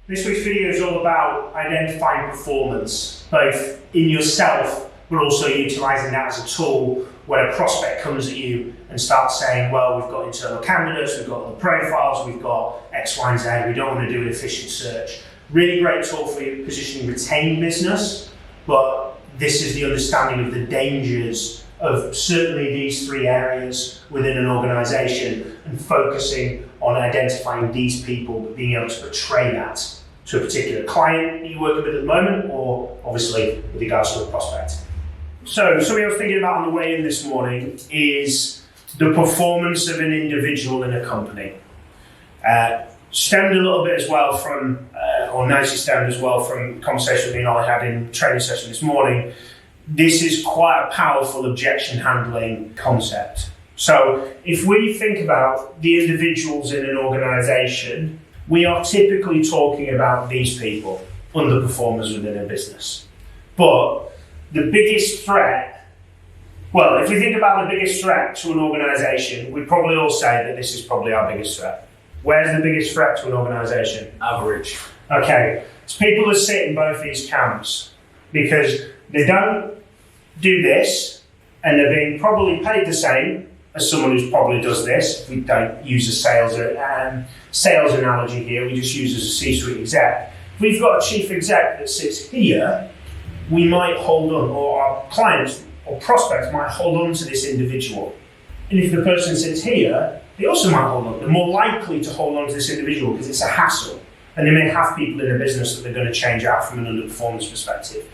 This week's video is all about identifying performance, both in yourself, but also utilising that as a tool when a prospect comes at you and starts saying, well, we've got internal candidates, we've got the profiles, we've got X, Y, and Z, we don't want to do an efficient search. Really great tool for your positioning retained business, but this is the understanding of the dangers of certainly these three areas within an organisation and focusing on identifying these people, but being able to portray that to a particular client that you're working with at the moment, or obviously with regards to a prospect. So something I was thinking about on the way in this morning is the performance of an individual in a company. Stemmed a little bit as well from, or nicely stemmed as well from conversation me and I had in training session this morning. This is quite a powerful objection handling concept. So if we think about the individuals in an organisation, we are typically talking about these people, underperformers within a business. But the biggest threat, well, if we think about the biggest threat to an organisation, we'd probably all say that this is probably our biggest threat. Where's the biggest threat to an organisation? Average. Okay, so people that sit in both these camps because they don't do this and they're being probably paid the same as someone who probably does this. We don't use a sales analogy here, we just use as a C-suite exec. If we've got a chief exec that sits here, we might hold on, or our clients or prospects might hold on to this individual. And if the person sits here, they also might hold on. They're more likely to hold on to this individual because it's a hassle. And they may have people in the business that they're going to change out from an underperformance perspective.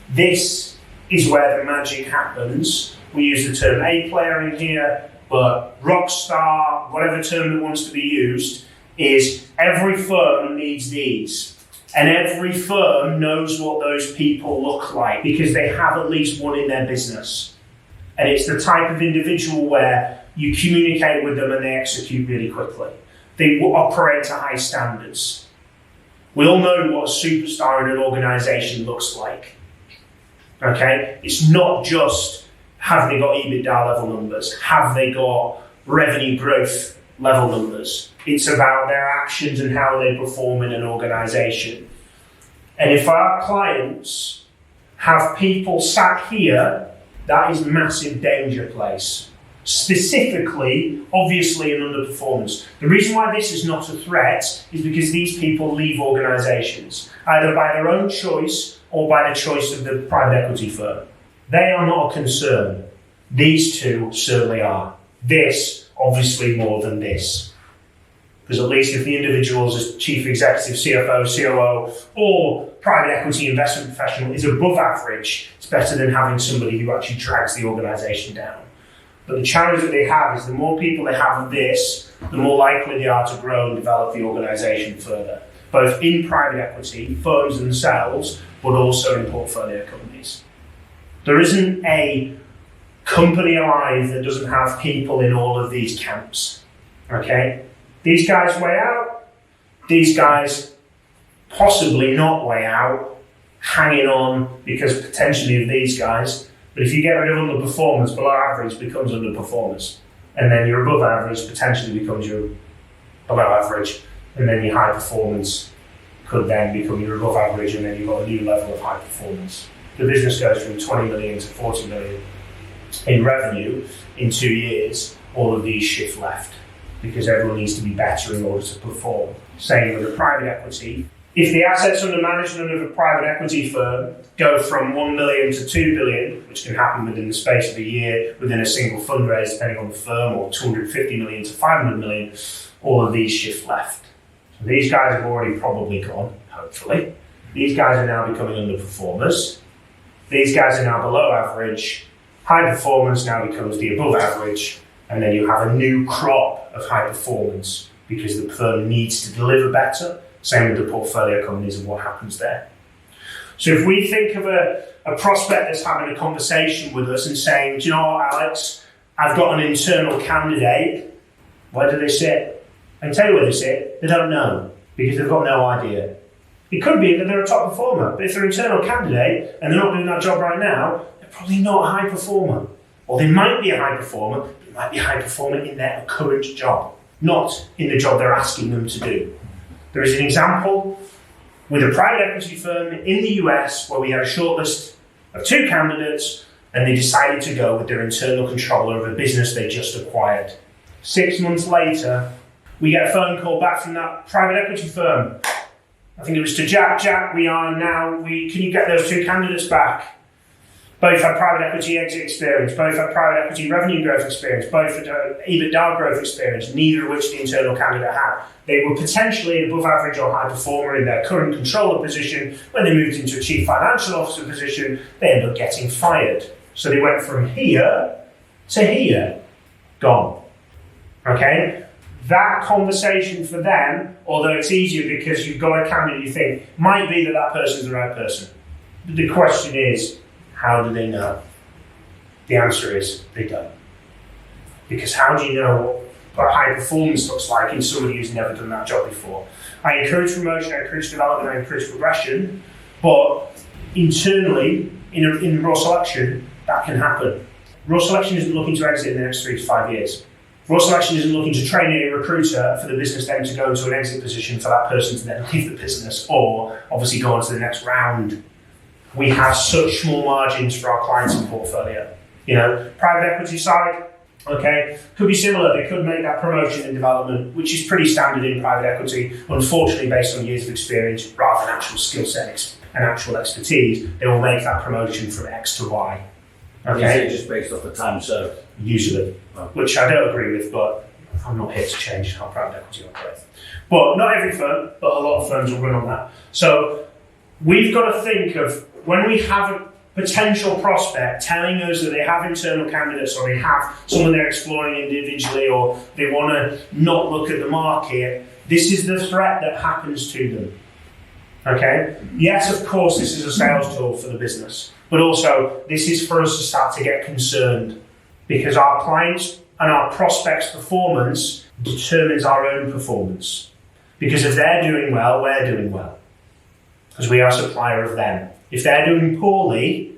This is where the magic happens. We use the term A player in here, but rock star, whatever term that wants to be used, is every firm needs these. And every firm knows what those people look like because they have at least one in their business. And it's the type of individual where you communicate with them and they execute really quickly. They operate to high standards. We all know what a superstar in an organisation looks like. Okay? It's not just have they got EBITDA level numbers, have they got revenue growth level numbers. It's about their actions and how they perform in an organisation. And if our clients have people sat here, that is a massive danger place. Specifically, obviously, in underperformance. The reason why this is not a threat is because these people leave organisations, either by their own choice or by the choice of the private equity firm. They are not a concern. These two certainly are. This, obviously, more than this. Because at least if the individual is chief executive, CFO, COO, or private equity investment professional is above average, it's better than having somebody who actually drags the organisation down. But the challenge that they have is the more people they have of this, the more likely they are to grow and develop the organisation further, both in private equity, firms themselves, but also in portfolio companies. There isn't a company alive that doesn't have people in all of these camps, okay? These guys way out, these guys possibly not way out, hanging on because potentially of these guys. But if you get rid of underperformance, below average becomes underperformance. And then your above average potentially becomes your below average. And then your high performance could then become your above average, and then you've got a new level of high performance. The business goes from 20 million to 40 million in revenue in 2 years. All of these shift left because everyone needs to be better in order to perform. Same with a private equity. If the assets under management of a private equity firm go from 1 million to 2 billion, which can happen within the space of a year, within a single fundraise, depending on the firm, or 250 million to 500 million, all of these shift left. So these guys have already probably gone, hopefully. These guys are now becoming underperformers. These guys are now below average. High performance now becomes the above average. And then you have a new crop of high performance because the firm needs to deliver better. Same with the portfolio companies and what happens there. So if we think of a prospect that's having a conversation with us and saying, do you know what, Alex, I've got an internal candidate. Where do they sit? I can tell you where they sit. They don't know because they've got no idea. It could be that they're a top performer, but if they're an internal candidate and they're not doing that job right now, they're probably not a high performer. Or they might be a high performer, but they might be a high performer in their current job, not in the job they're asking them to do. There is an example with a private equity firm in the US where we had a shortlist of 2 candidates, and they decided to go with their internal controller of a business they just acquired. 6 months later, we get a phone call back from that private equity firm. I think it was to Jack. Jack, can you get those 2 candidates back? Both had private equity exit experience, both had private equity revenue growth experience, both had EBITDA growth experience, neither of which the internal candidate had. They were potentially above average or high performer in their current controller position. When they moved into a chief financial officer position, they ended up getting fired. So they went from here to here, gone. Okay? That conversation for them, although it's easier because you've got a candidate you think, might be that person's the right person. But the question is, how do they know? The answer is, they don't. Because how do you know what high performance looks like in somebody who's never done that job before? I encourage promotion, I encourage development, I encourage progression, but internally, in raw selection, that can happen. Raw selection isn't looking to exit in the next 3 to 5 years. Raw selection isn't looking to train a recruiter for the business then to go into an exit position for that person to then leave the business or obviously go on to the next round. We have such small margins for our clients and portfolio. Private equity side, okay, could be similar. They could make that promotion and development, which is pretty standard in private equity. Unfortunately, based on years of experience rather than actual skill set and actual expertise, they will make that promotion from X to Y. Okay, just based off the time served. Usually, which I don't agree with, but I'm not here to change how private equity operates. But not every firm, but a lot of firms will run on that. So we've got to think of when we have a potential prospect telling us that they have internal candidates or they have someone they're exploring individually or they want to not look at the market, this is the threat that happens to them. Okay? Yes, of course, this is a sales tool for the business, but also this is for us to start to get concerned because our clients and our prospects' performance determines our own performance. Because if they're doing well, we're doing well. Because we are a supplier of them. If they're doing poorly,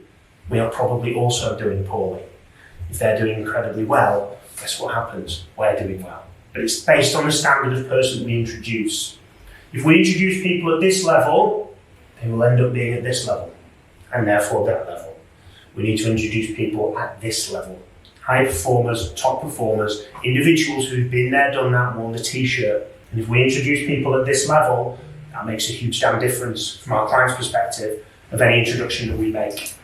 we are probably also doing poorly. If they're doing incredibly well, guess what happens? We're doing well. But it's based on the standard of person we introduce. If we introduce people at this level, they will end up being at this level, and therefore that level. We need to introduce people at this level. High performers, top performers, individuals who've been there, done that, worn the t-shirt. And if we introduce people at this level, that makes a huge damn difference from our client's perspective of any introduction that we make.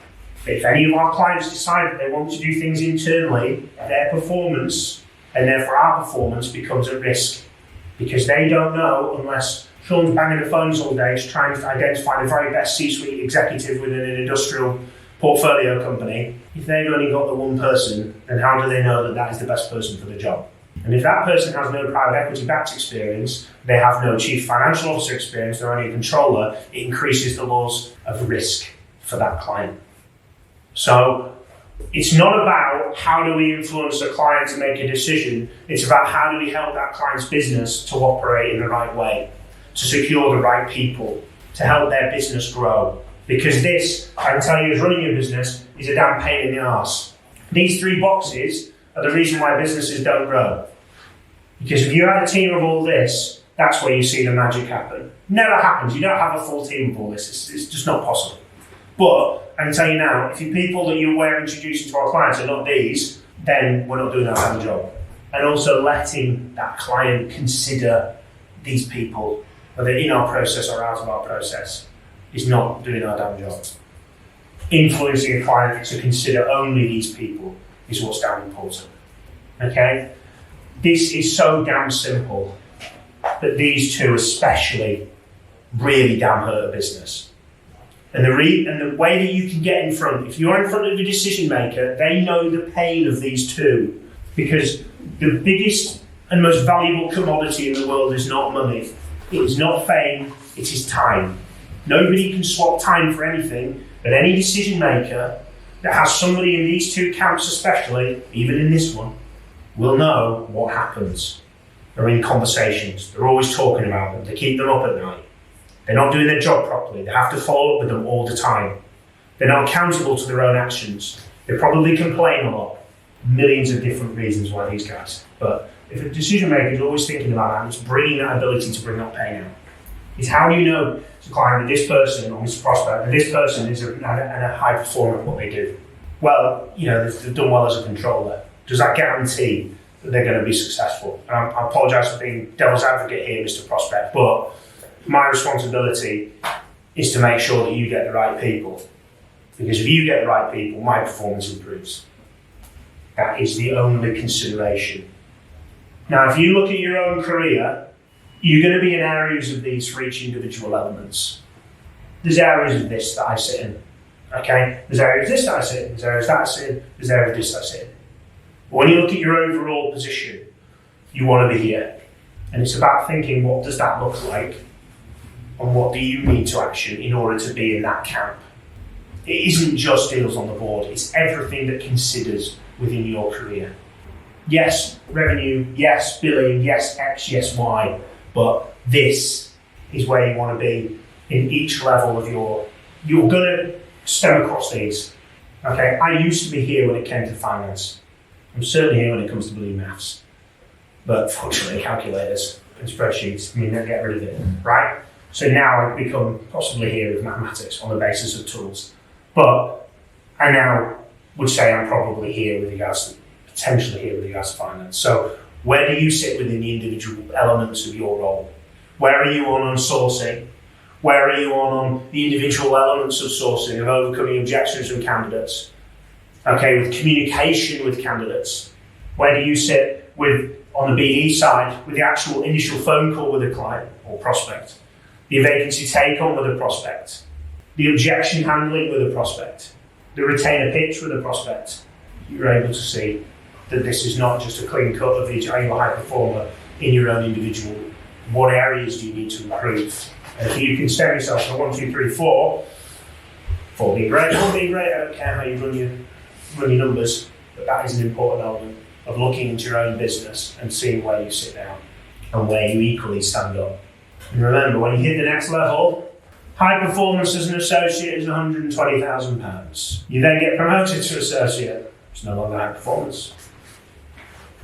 If any of our clients decide that they want to do things internally, their performance, and therefore our performance, becomes at risk. Because they don't know, unless Sean's banging the phones all day trying to identify the very best C-suite executive within an industrial portfolio company, if they've only got the one person, then how do they know that that is the best person for the job? And if that person has no private equity backed experience, they have no chief financial officer experience, they're only a controller, it increases the laws of risk for that client. So it's not about how do we influence a client to make a decision, it's about how do we help that client's business to operate in the right way, to secure the right people, to help their business grow. Because this, I can tell you, as running a business is a damn pain in the arse. These 3 boxes are the reason why businesses don't grow. Because if you have a team of all this, that's where you see the magic happen. Never happens. You don't have a full team of all this. It's just not possible. But I can tell you now, if the people that we're introducing to our clients are not these, then we're not doing our damn job. And also letting that client consider these people, whether in our process or out of our process, is not doing our damn job. Influencing a client to consider only these people is what's damn important. Okay? This is so damn simple, but these 2 especially really damn hurt a business. And the way that you can get in front, if you're in front of a decision maker, they know the pain of these 2, because the biggest and most valuable commodity in the world is not money, it is not fame, it is time. Nobody can swap time for anything, but any decision maker that has somebody in these 2 camps especially, even in this one, will know what happens. They're in conversations, they're always talking about them, they keep them up at night. They're not doing their job properly, they have to follow up with them all the time. They're not accountable to their own actions. They probably complain a lot. Millions of different reasons why these guys. But if a decision maker is always thinking about that, it's bringing that ability to bring that pain out. is how do you know as a client that this person or this prospect, that this person is a high performer at what they do? Well, they've done well as a controller. Does that guarantee that they're going to be successful? And I apologise for being devil's advocate here, Mr. Prospect, but my responsibility is to make sure that you get the right people. Because if you get the right people, my performance improves. That is the only consideration. Now, if you look at your own career, you're going to be in areas of these for each individual elements. There's areas of this that I sit in. Okay? There's areas of this that I sit in. There's areas that I sit in. There's areas of this that I sit in. But when you look at your overall position, you want to be here. And it's about thinking, what does that look like? And what do you need to action in order to be in that camp? It isn't just deals on the board. It's everything that considers within your career. Yes, revenue. Yes, billing. Yes, X. Yes, Y. But this is where you want to be in each level of you're going to stem across these. Okay, I used to be here when it came to finance. I'm certainly here when it comes to blue maths. But fortunately, calculators and spreadsheets mean they get rid of it, right? So now I've become possibly here with mathematics on the basis of tools. But I now would say I'm probably here with regards to, potentially here with regards to finance. So where do you sit within the individual elements of your role? Where are you on sourcing? Where are you on the individual elements of sourcing, of overcoming objections from candidates? Okay, with communication with candidates. Where do you sit on the BE side with the actual initial phone call with a client or prospect? The vacancy take on with a prospect? The objection handling with a prospect? The retainer pitch with a prospect? You're able to see that this is not just a clean cut of each, are you a high performer in your own individual? What areas do you need to improve? And if you can stem yourself to 1, 2, 3, 4, 4 being great, 1 being great, I don't care how you run your numbers, but that is an important element of looking into your own business and seeing where you sit down and where you equally stand up. And remember, when you hit the next level, high performance as an associate is £120,000. You then get promoted to associate, it's no longer high performance.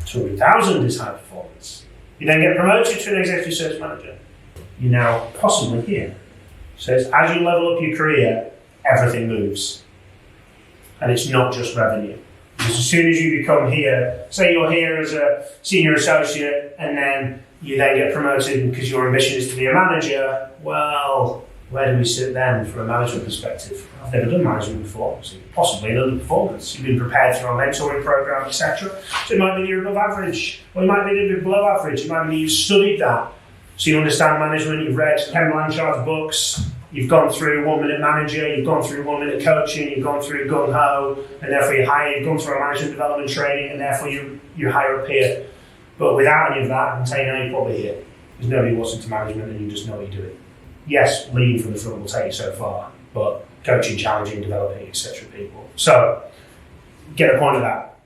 200,000 is high performance. You then get promoted to an executive search manager. You're now possibly here. So it's, as you level up your career, everything moves. And it's not just revenue. Because as soon as you become here, say you're here as a senior associate and then you then get promoted because your ambition is to be a manager, well, where do we sit then from a management perspective? I've never done management before, so possibly an underperformance. You've been prepared through a mentoring program, etc. So it might be you're above average, or you might be a little bit below average. It might be you've studied that. So you understand management, you've read Ken Blanchard's books, you've gone through 1 Minute Manager, you've gone through 1 Minute Coaching, you've gone through Gung Ho, and therefore you've gone through a management development training, and therefore you're higher up here. But without any of that, I'm saying now you're probably here. Because nobody wants into management and you just know what you're doing. Yes, leading from the front will take you so far, but coaching, challenging, developing, etc. people. So, get the point of that.